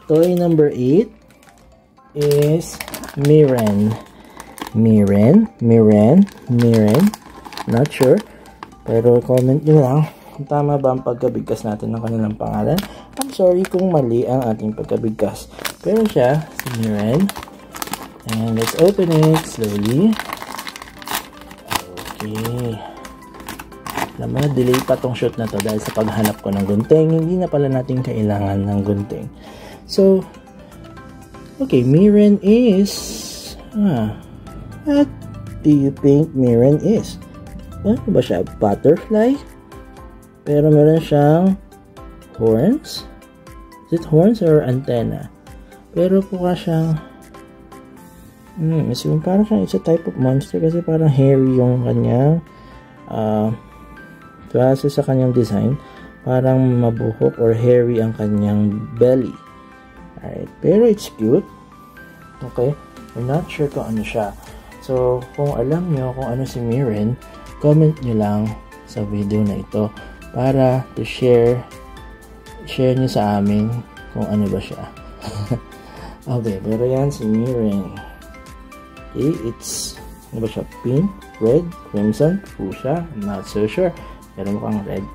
Toy number 8 is Miren. Not sure. Pero comment nyo lang kung tama ba ang pagkabigkas natin ng kanilang pangalan. I'm sorry kung mali ang ating pagkabigkas. Pero siya, si Miren. And let's open it slowly. Okay. Alam mo, delay pa tong shoot na to dahil sa paghanap ko ng gunting. Hindi na pala natin kailangan ng gunting. So, okay, Miren is... what do you think Miren is? Ano ba siya? Butterfly? Pero meron siyang horns? Is it horns or antenna? Pero mukha siyang... parang siyang it's a type of monster kasi parang hairy yung kanyang... kasi sa kanyang design, parang mabuhok or hairy ang kanyang belly. Alright, pero it's cute. Okay, I'm not sure kung ano siya. So, kung alam nyo kung ano si Miren, comment nyo lang sa video na ito para to share nyo sa amin kung ano ba siya. Okay, pero yan si Miren. Okay, it's ano ba siya? Pink, red, crimson, fuchsia, I'm not so sure. Pero mukhang red.